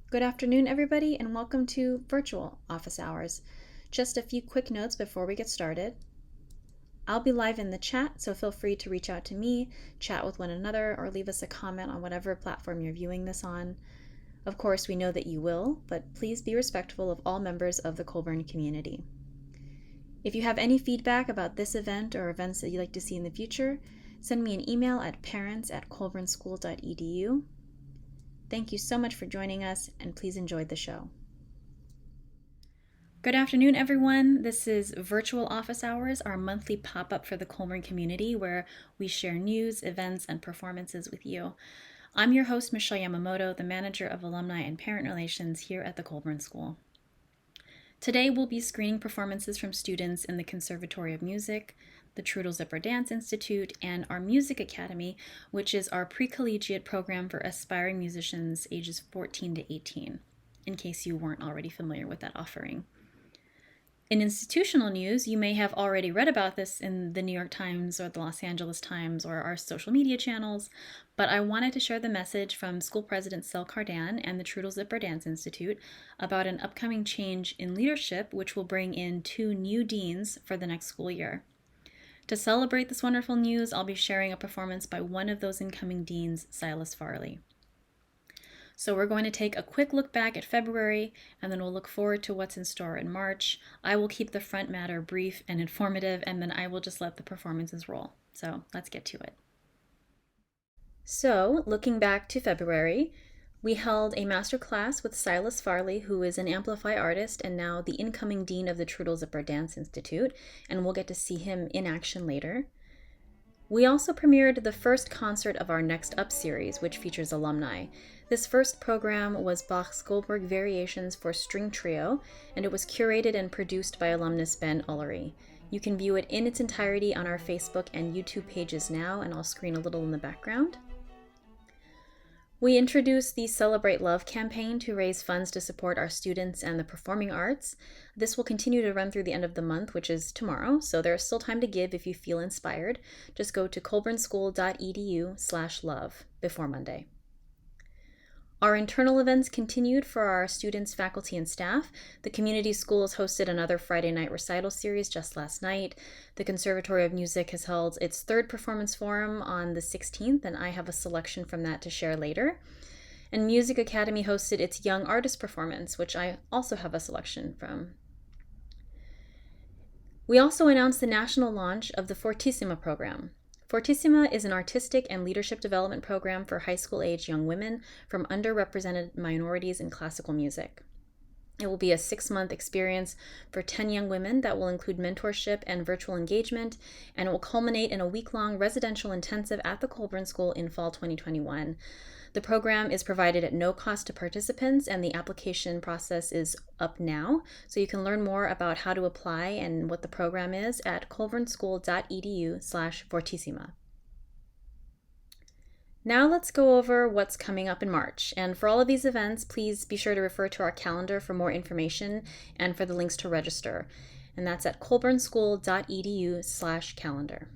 Good afternoon, everybody, and welcome to virtual office hours. Just a few quick notes before we get started. I'll be live in the chat, so feel free to reach out to me, chat with one another, or leave us a comment on whatever platform you're viewing this on. Of course, we know that you will, but please be respectful of all members of the Colburn community. If you have any feedback about this event or events that you'd like to see in the future, send me an email at parents@colburnschool.edu. Thank you so much for joining us, and please enjoy the show. Good afternoon, everyone. This is Virtual Office Hours, our monthly pop-up for the Colburn community where we share news, events, and performances with you. I'm your host, Michelle Yamamoto, the Manager of Alumni and Parent Relations here at the Colburn School. Today, we'll be screening performances from students in the Conservatory of Music, the Trudl Zipper Dance Institute, and our Music Academy, which is our pre-collegiate program for aspiring musicians ages 14 to 18, in case you weren't already familiar with that offering. In institutional news, you may have already read about this in the New York Times or the Los Angeles Times or our social media channels, but I wanted to share the message from School President Sel Cardan and the Trudl Zipper Dance Institute about an upcoming change in leadership which will bring in 2 new deans for the next school year. To celebrate this wonderful news, I'll be sharing a performance by one of those incoming deans, Silas Farley. So we're going to take a quick look back at February, and then we'll look forward to what's in store in March. I will keep the front matter brief and informative, and then I will just let the performances roll. So let's get to it. So looking back to February, we held a master class with Silas Farley, who is an Amplify artist and now the incoming dean of the Trudl Zipper Dance Institute, and we'll get to see him in action later. We also premiered the first concert of our Next Up series, which features alumni. This first program was Bach's Goldberg Variations for String Trio, and it was curated and produced by alumnus Ben Ullery. You can view it in its entirety on our Facebook and YouTube pages now, and I'll screen a little in the background. We introduced the Celebrate Love campaign to raise funds to support our students and the performing arts. This will continue to run through the end of the month, which is tomorrow, so there's still time to give if you feel inspired. Just go to colburnschool.edu/love before Monday. Our internal events continued for our students, faculty, and staff. The community schools hosted another Friday night recital series just last night. The Conservatory of Music has held its 3rd performance forum on the 16th, and I have a selection from that to share later. And Music Academy hosted its Young Artist performance, which I also have a selection from. We also announced the national launch of the Fortissima program. Fortissima is an artistic and leadership development program for high school-age young women from underrepresented minorities in classical music. It will be a 6-month experience for 10 young women that will include mentorship and virtual engagement, and it will culminate in a week-long residential intensive at the Colburn School in fall 2021. The program is provided at no cost to participants, and the application process is up now, so you can learn more about how to apply and what the program is at colburnschool.edu/fortissima. Now let's go over what's coming up in March. And for all of these events, please be sure to refer to our calendar for more information and for the links to register. And that's at colburnschool.edu/calendar.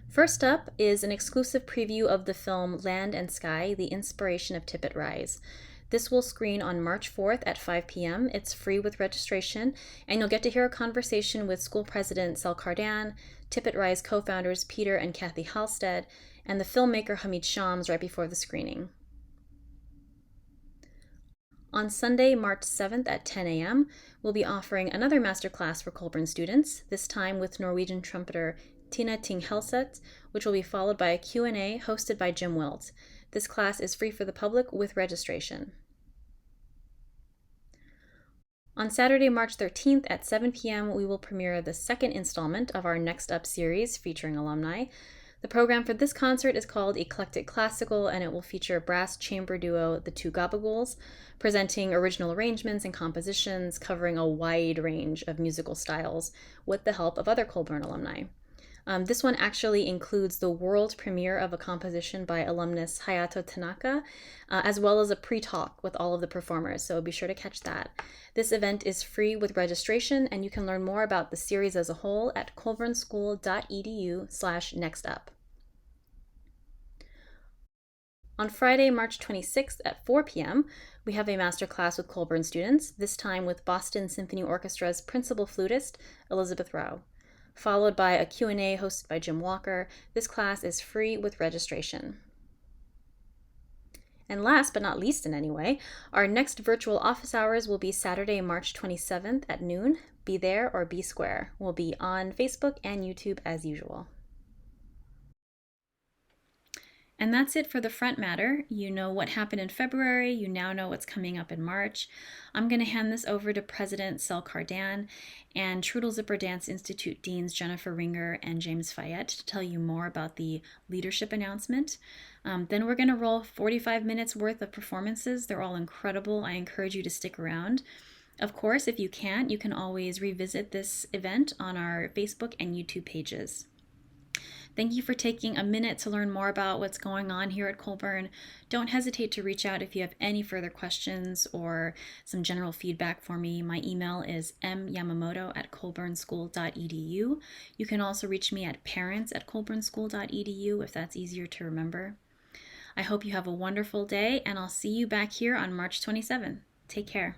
First up is an exclusive preview of the film Land and Sky, The Inspiration of Tippett Rise. This will screen on March 4th at 5 p.m. It's free with registration, and you'll get to hear a conversation with School President Sel Cardan, Tippett Rise co-founders Peter and Kathy Halstead, and the filmmaker Hamid Shams right before the screening. On Sunday, March 7th at 10 a.m., we'll be offering another masterclass for Colburn students, this time with Norwegian trumpeter Tina Ting Helseth, which will be followed by a Q&A hosted by Jim Wilt. This class is free for the public with registration. On Saturday, March 13th at 7 p.m., we will premiere the 2nd installment of our Next Up series featuring alumni. The program for this concert is called Eclectic Classical, and it will feature brass chamber duo The Two Gabagools, presenting original arrangements and compositions covering a wide range of musical styles with the help of other Colburn alumni. This one actually includes the world premiere of a composition by alumnus Hayato Tanaka, as well as a pre-talk with all of the performers, so be sure to catch that. This event is free with registration, and you can learn more about the series as a whole at colburnschool.edu/nextup. On Friday, March 26th at 4 p.m., we have a masterclass with Colburn students, this time with Boston Symphony Orchestra's principal flutist, Elizabeth Rowe, followed by a Q&A hosted by Jim Walker. This class is free with registration. And last but not least in any way, our next virtual office hours will be Saturday, March 27th at noon. Be there or be square. We'll be on Facebook and YouTube as usual. And that's it for the front matter. You know what happened in February. You now know what's coming up in March. I'm going to hand this over to President Sel Cardan and Trudl Zipper Dance Institute Deans Jennifer Ringer and James Fayette to tell you more about the leadership announcement. Then we're going to roll 45 minutes worth of performances. They're all incredible. I encourage you to stick around. Of course, if you can't, you can always revisit this event on our Facebook and YouTube pages. Thank you for taking a minute to learn more about what's going on here at Colburn. Don't hesitate to reach out if you have any further questions or some general feedback for me. My email is myamamoto@colburnschool.edu. You can also reach me at parents@colburnschool.edu if that's easier to remember. I hope you have a wonderful day, and I'll see you back here on March 27. Take care.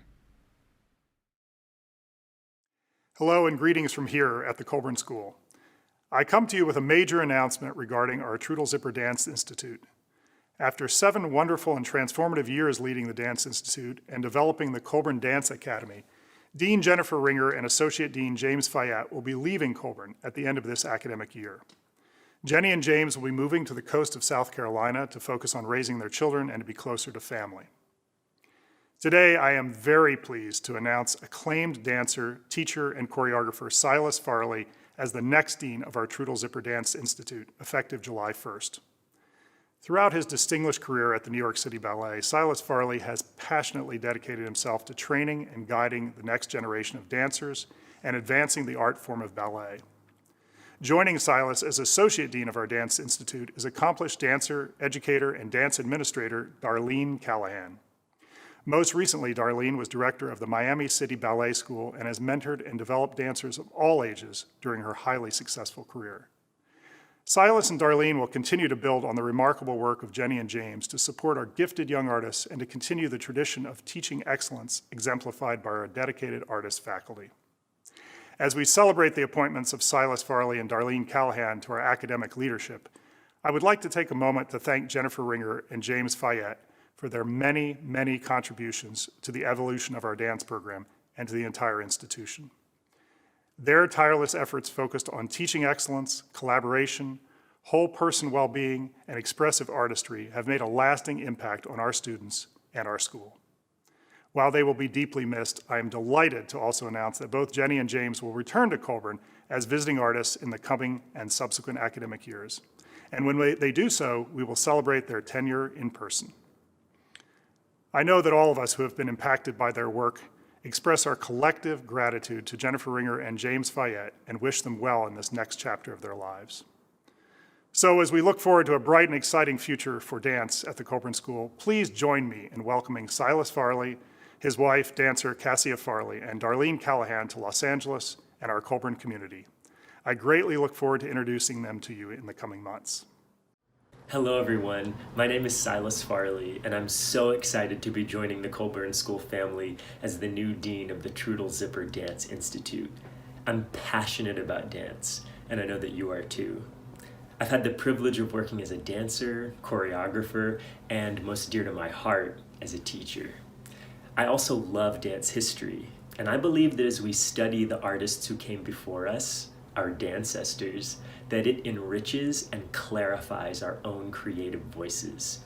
Hello and greetings from here at the Colburn School. I come to you with a major announcement regarding our Trudl Zipper Dance Institute. After 7 wonderful and transformative years leading the Dance Institute and developing the Colburn Dance Academy, Dean Jennifer Ringer and Associate Dean James Fayette will be leaving Colburn at the end of this academic year. Jenny and James will be moving to the coast of South Carolina to focus on raising their children and to be closer to family. Today, I am very pleased to announce acclaimed dancer, teacher, and choreographer Silas Farley as the next dean of our Trudl Zipper Dance Institute, effective July 1st. Throughout his distinguished career at the New York City Ballet, Silas Farley has passionately dedicated himself to training and guiding the next generation of dancers and advancing the art form of ballet. Joining Silas as Associate Dean of our Dance Institute is accomplished dancer, educator, and dance administrator Darlene Callahan. Most recently, Darlene was director of the Miami City Ballet School and has mentored and developed dancers of all ages during her highly successful career. Silas and Darlene will continue to build on the remarkable work of Jenny and James to support our gifted young artists and to continue the tradition of teaching excellence exemplified by our dedicated artist faculty. As we celebrate the appointments of Silas Farley and Darlene Callahan to our academic leadership, I would like to take a moment to thank Jennifer Ringer and James Fayette for their many, many contributions to the evolution of our dance program and to the entire institution. Their tireless efforts focused on teaching excellence, collaboration, whole person well-being, and expressive artistry have made a lasting impact on our students and our school. While they will be deeply missed, I am delighted to also announce that both Jenny and James will return to Colburn as visiting artists in the coming and subsequent academic years. And when they do so, we will celebrate their tenure in person. I know that all of us who have been impacted by their work express our collective gratitude to Jennifer Ringer and James Fayette and wish them well in this next chapter of their lives. So as we look forward to a bright and exciting future for dance at the Colburn School, please join me in welcoming Silas Farley, his wife, dancer Cassia Farley, and Darlene Callahan to Los Angeles and our Colburn community. I greatly look forward to introducing them to you in the coming months. Hello everyone, my name is Silas Farley, and I'm so excited to be joining the Colburn School family as the new dean of the Trudl Zipper Dance Institute. I'm passionate about dance, and I know that you are too. I've had the privilege of working as a dancer, choreographer, and most dear to my heart, as a teacher. I also love dance history, and I believe that as we study the artists who came before us, our dancestors, that it enriches and clarifies our own creative voices.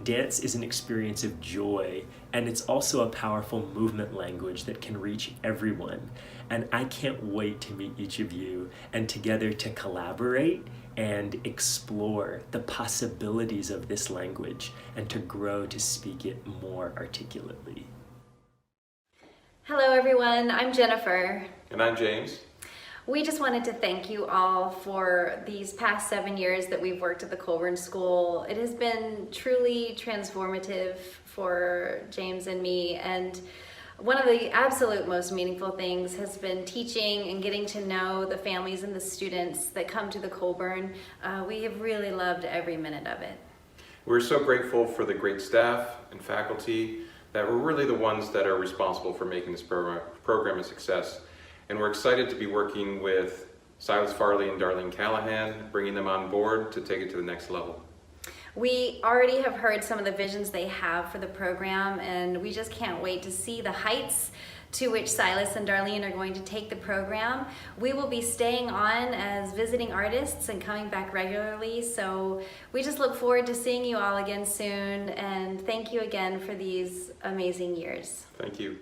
Dance is an experience of joy, and it's also a powerful movement language that can reach everyone. And I can't wait to meet each of you and together to collaborate and explore the possibilities of this language and to grow to speak it more articulately. Hello everyone, I'm Jennifer. And I'm James. We just wanted to thank you all for these past 7 years that we've worked at the Colburn School. It has been truly transformative for James and me, and one of the absolute most meaningful things has been teaching and getting to know the families and the students that come to the Colburn. We have really loved every minute of it. We're so grateful for the great staff and faculty that were really the ones that are responsible for making this program a success. And we're excited to be working with Silas Farley and Darlene Callahan, bringing them on board to take it to the next level. We already have heard some of the visions they have for the program, and we just can't wait to see the heights to which Silas and Darlene are going to take the program. We will be staying on as visiting artists and coming back regularly, so we just look forward to seeing you all again soon, and thank you again for these amazing years. Thank you.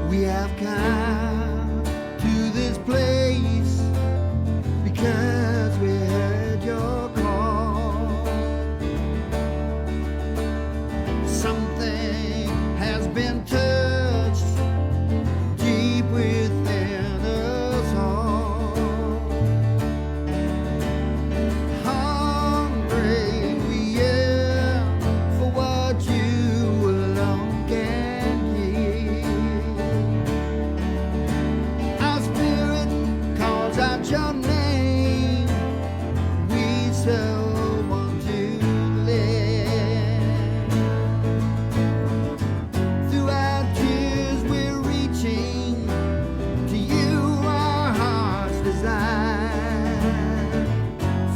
We have come to this place because we heard your call. Something has been touched deep within us all. Hungry we are for what you alone can give. Our spirit calls out your name. We so want to live. Through our tears we're reaching to you, our heart's desire.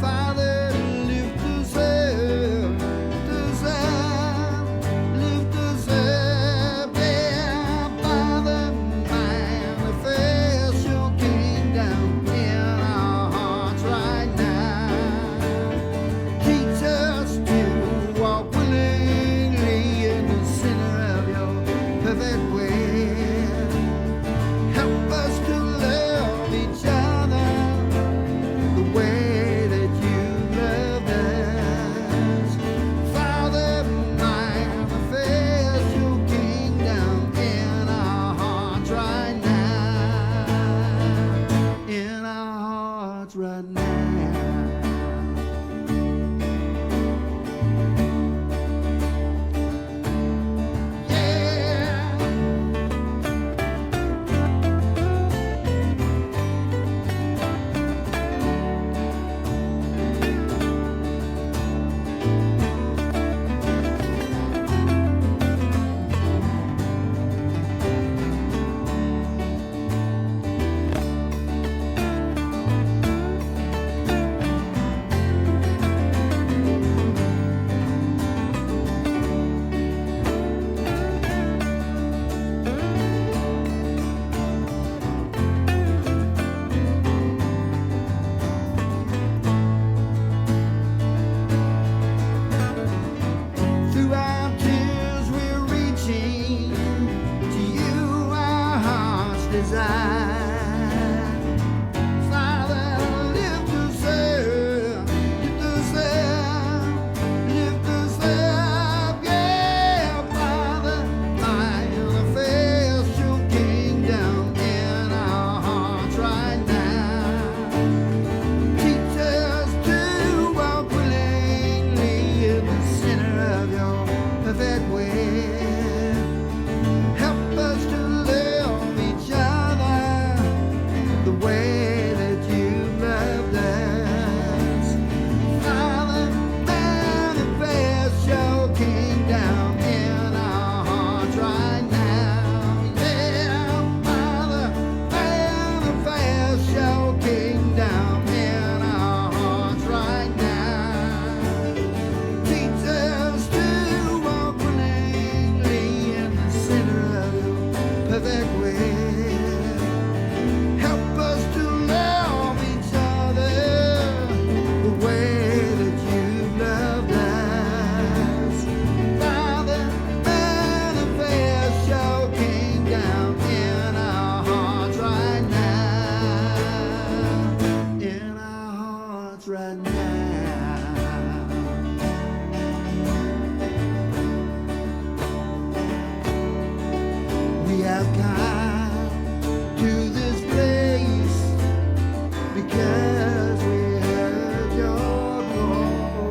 Father, lift us up, lift us up, lift us up, yeah. Father, manifest your kingdom in our hearts right now. Teach us to walk willingly in the center of your perfect will. Help us to love each other the way that you loved us. Father, manifest your kingdom in our hearts right now. In our hearts right now. Yeah. Through our tears we're reaching to you, our heart's desire. Father, lift us up, lift us up, lift us up, yeah. Father, manifest your kingdom in our hearts right now. Teach us to walk willingly in the center of your perfect will. Help us to love each other have come to this place because we heard your call.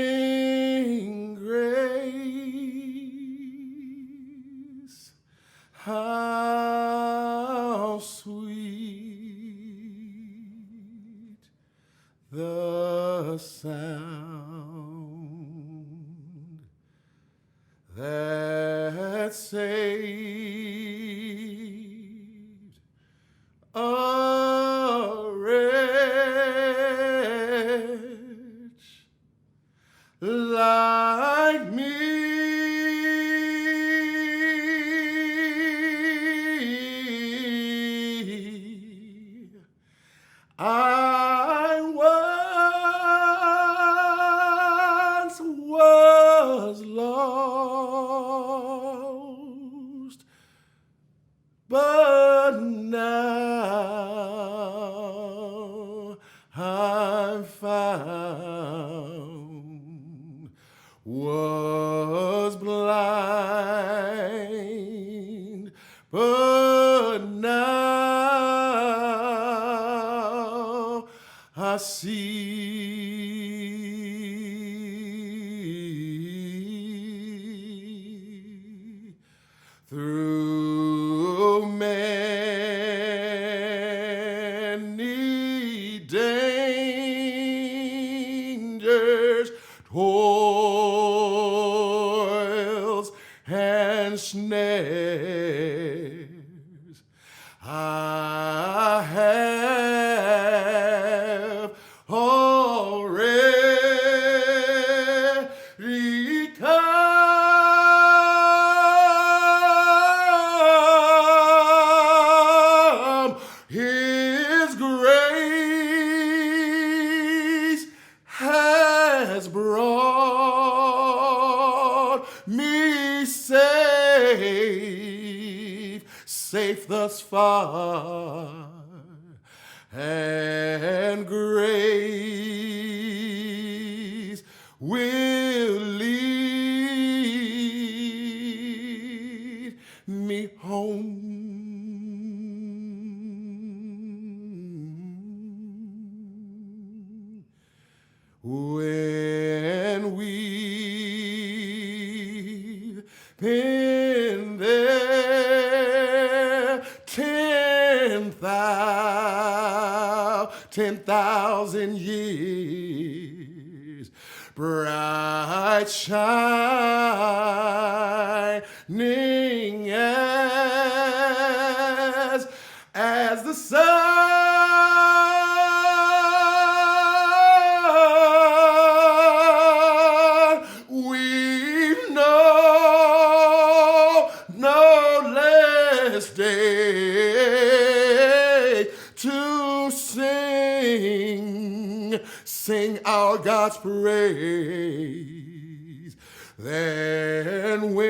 Amazing grace, how sweet the sound that saved a wretch like me. I once was lost, but now I'm found. Was blind, but now I see. Through many dangers, toils, and snares, I have already come. His grace has brought me safe thus far, and grace will lead me home. When we've been there 10,000 years, bright shining as the sun. We've no less day to sing our God's praise than when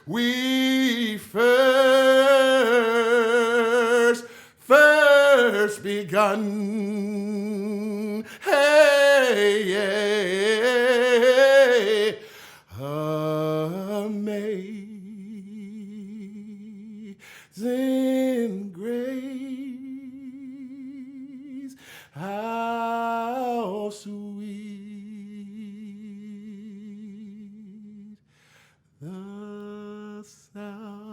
we first begun. Hey, amazing grace, how sweet the sound.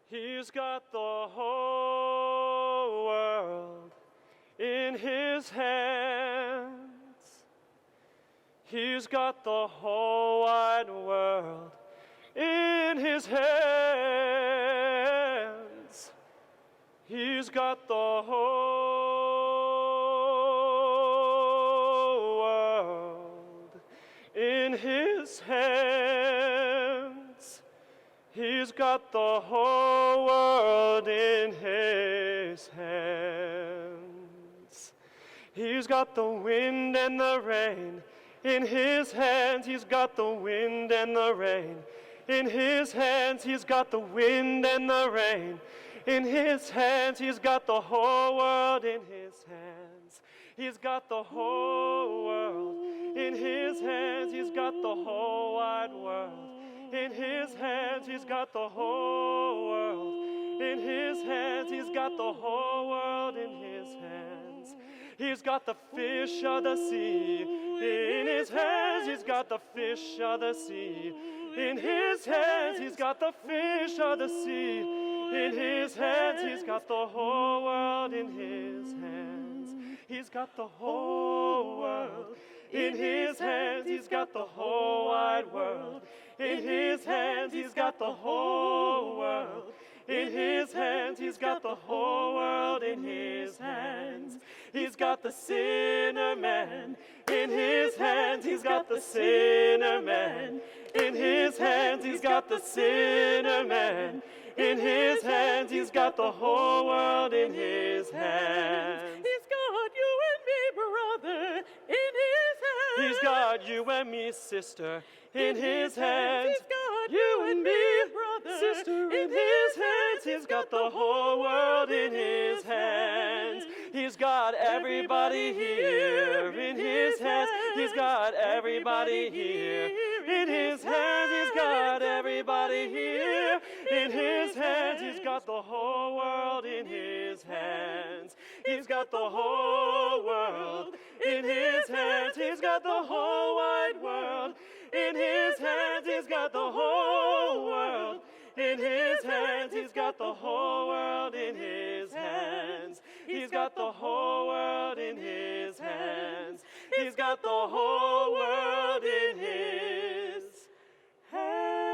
He's got the whole world in his hands. He's got the whole wide world in his hands. He's got the whole world in his hands. He's got the whole world in his hands. He's got the wind and the rain in his hands. He's got the wind and the rain in his hands. He's got the wind and the rain in his hands. He's got the whole world in his hands. He's got the whole world in his hands. He's got the whole wide world in his hands. He's got the whole world in his hands. He's got the whole world in his hands. He's got the fish of the sea in his hands. He's got the fish of the sea in his hands. He's got the fish of the sea in his hands. He's got the whole world in his hands. He's got the whole world in his hands. He's got the whole wide world in his hands. He's got the whole world in his hands. He's got the whole world in his hands. He's got the sinner man in his hands. He's got the sinner man in his hands. He's got the sinner man in his hands. He's got the whole world in his hands. He's got you and me, brother, in his hands. He's got you and me, sister, in his hands. He's got you and me, brother, sister, in his hands. He's got the whole world in his hands. He's got everybody here in his hands. He's got everybody here in his hands. He's got everybody here in his hands. He's got the whole world in his hands. He's got the whole world in his hands. He's got the whole wide world in his hands. He's got the whole world in his hands. He's got the whole world in his hands. He's got the whole world in his hands. He's got the whole world in his hands.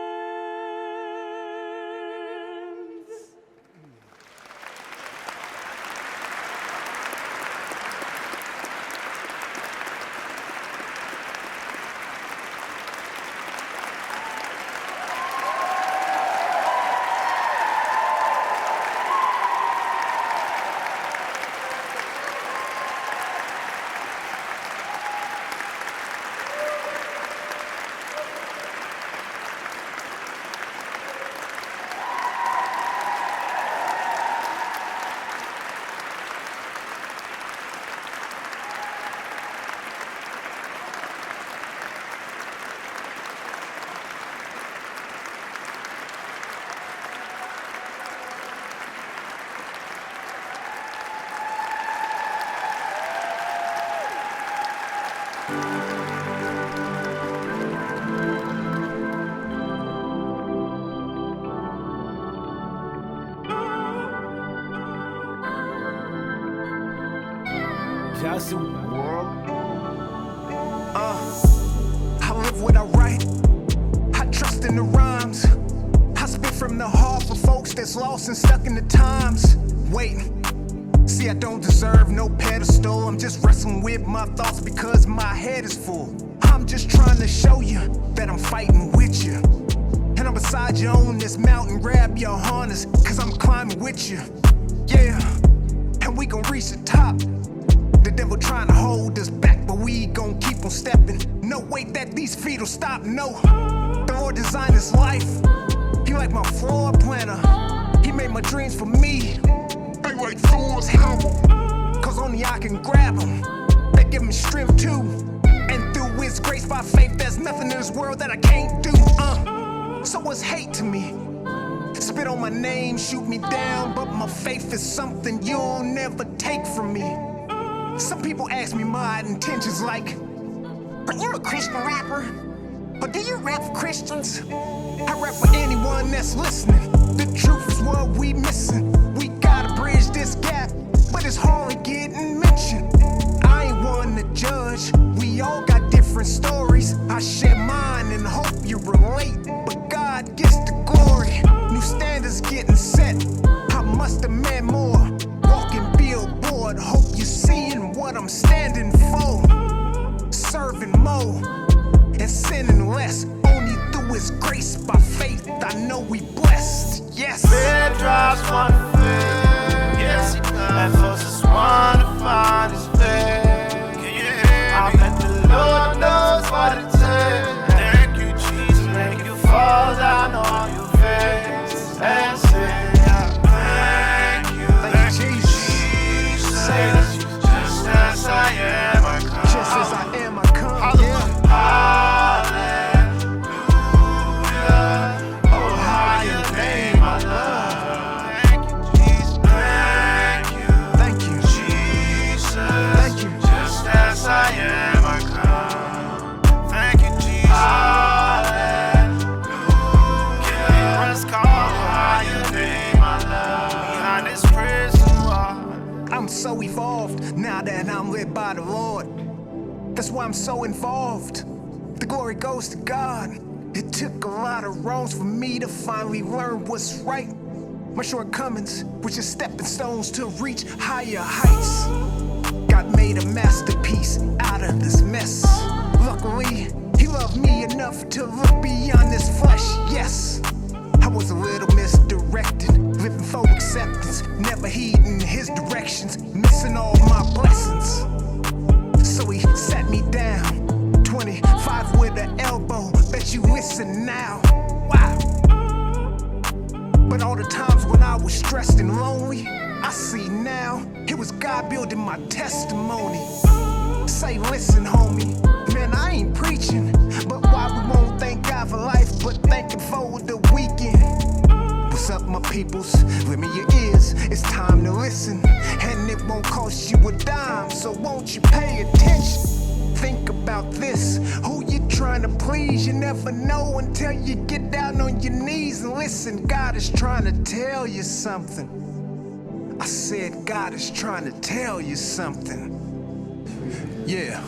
That's the world. I live what I write. I trust in the rhymes. I spit from the heart for folks that's lost and stuck in the times. Wait, see, I don't deserve no pedestal. I'm just wrestling with my thoughts because my head is full. I'm just trying to show you that I'm fighting with you. And I'm beside you on this mountain. Grab your harness, cause I'm climbing with you. Yeah, and we gon' reach the top. The devil trying to hold us back, but we gon' keep on stepping. No way that these feet will stop, no. The Lord designed this life. He like my floor planner. He made my dreams for me. They like Thor's hammer. Cause only I can grab them. They give me strength too. And through his grace by faith, there's nothing in this world that I can't do. So what's hate to me? Spit on my name, shoot me down, but my faith is something you'll never take from me. Some people ask me my intentions like, are you a Christian rapper? Or do you rap for Christians? I rap for anyone that's listening. The truth is what we missing. We gotta bridge this gap, but it's hardly getting mentioned. I ain't one to judge, we all got different stories. I share mine and hope you relate, but God gets the glory. New standards getting set, I must demand more. Walking billboard, hope you're seeing what I'm standing for. Serving more and sinning less, only through his grace by faith. I know we blessed, yes. Red drops one faith, yes, and folks just wanna find his face. I bet the Lord knows what it takes. Thank you, Jesus, make you fall down on your face and say, thank you, Jesus. Just as I am, I come. Just as I am, I come. Hallelujah. Hallelujah. Oh, higher name I love. Thank you, Jesus. Thank you, Jesus. thank you. Just as I am, I come. Thank you, Jesus. Hallelujah. Let's call higher name I love. Behind this prison wall. I'm so evolved now that I'm led by the Lord. That's why I'm so involved. The glory goes to God. It took a lot of wrongs for me to finally learn what's right. My shortcomings were just stepping stones to reach higher heights. God made a masterpiece out of this mess. Luckily, he loved me enough to look beyond this flesh, yes. I was a little misdirected, living for acceptance, never heeding his directions, missing all my blessings. So he sat me down, 25 with an elbow, bet you listen now, wow. But all the times when I was stressed and lonely, I see now, it was God building my testimony. Say listen homie, man I ain't preaching, but why we won't thank God for life, but thank him for the weekend. What's up my peoples, lend me your ears, it's time to listen. And it won't cost you a dime, so won't you pay attention? Think about this, who you trying to please? You never know until you get down on your knees and listen. God is trying to tell you something. I said God is trying to tell you something. Yeah.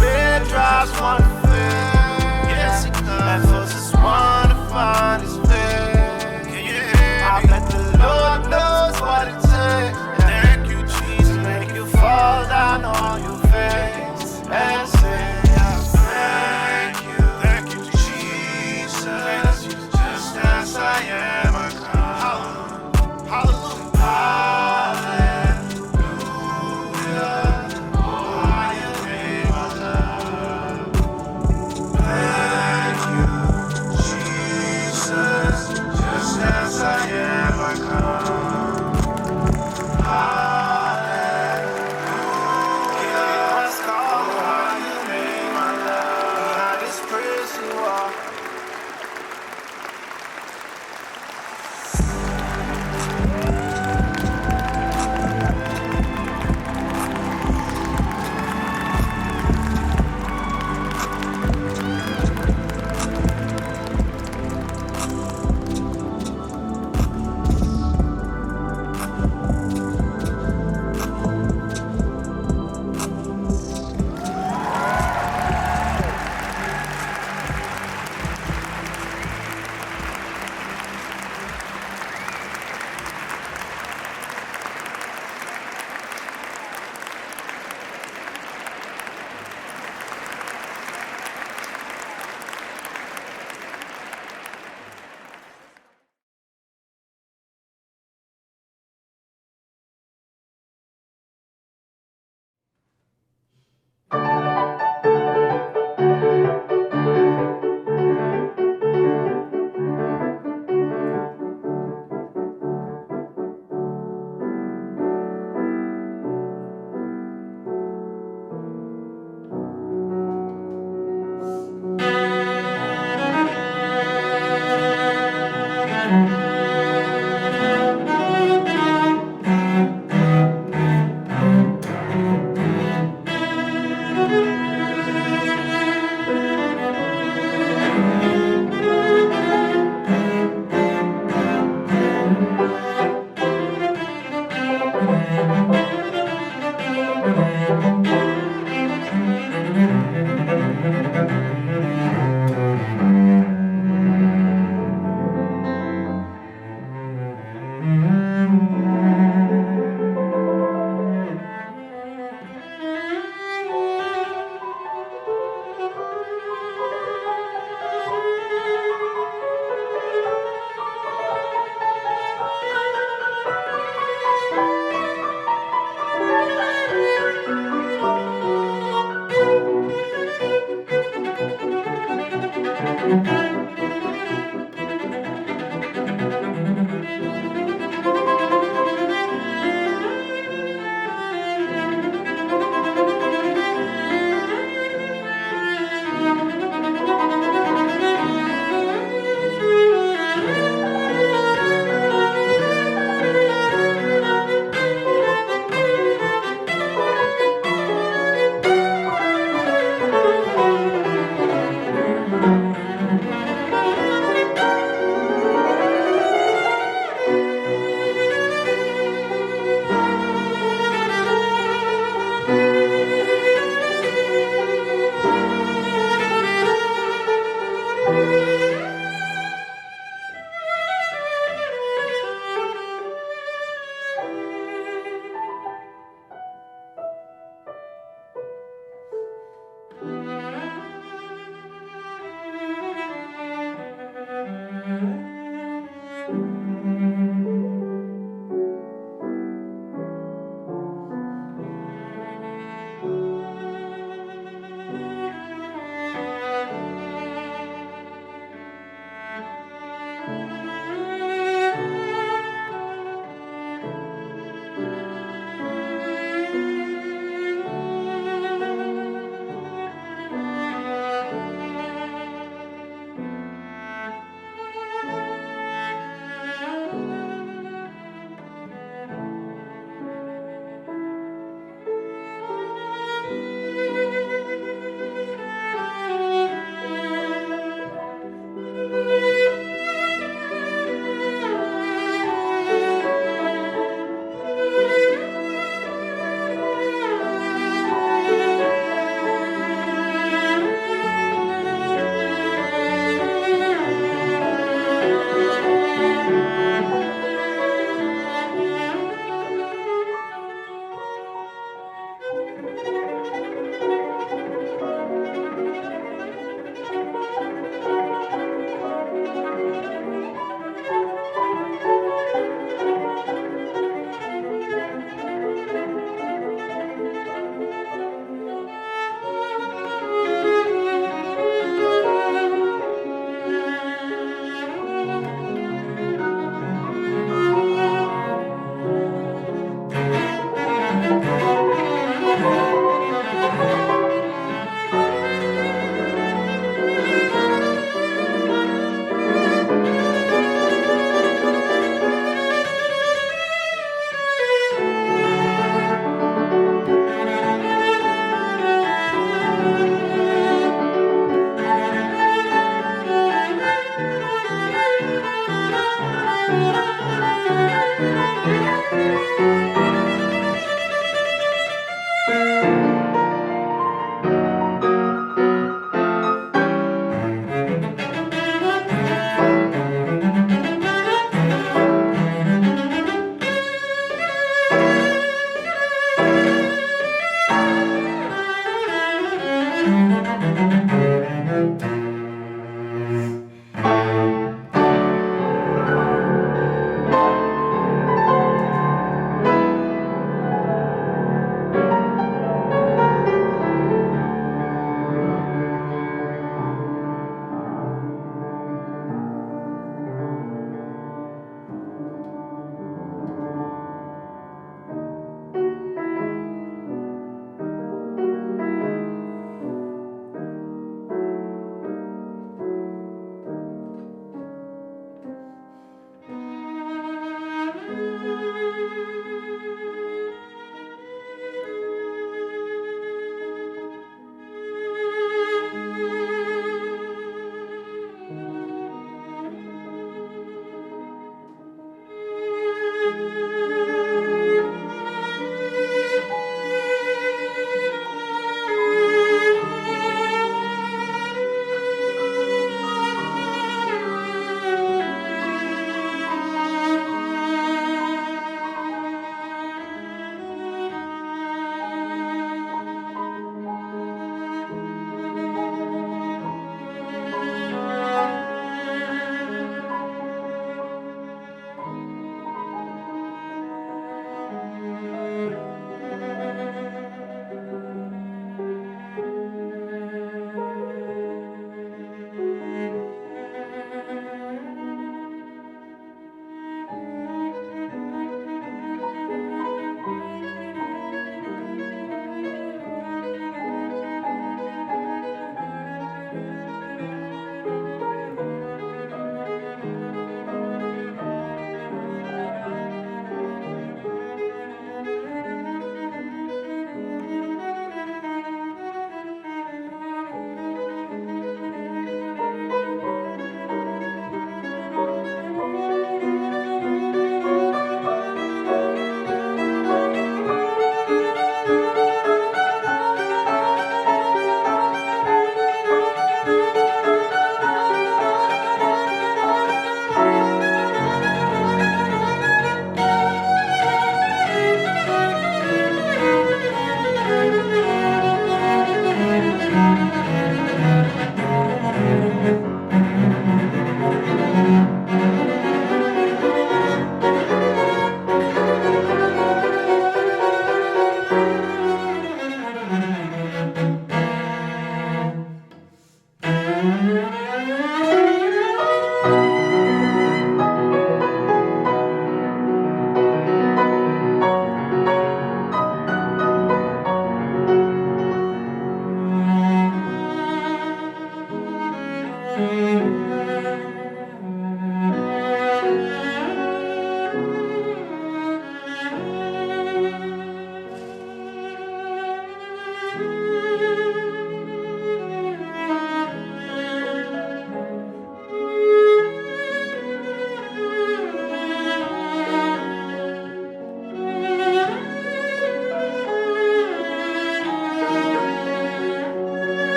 Red drops one faith, yes, and folks just wanna find his face. I bet the Lord knows what it takes. Thank you, Jesus, make you fall down on your face and say, thank you, Jesus. Just as I am, I come. Hallelujah. Hallelujah. Oh, higher name I love.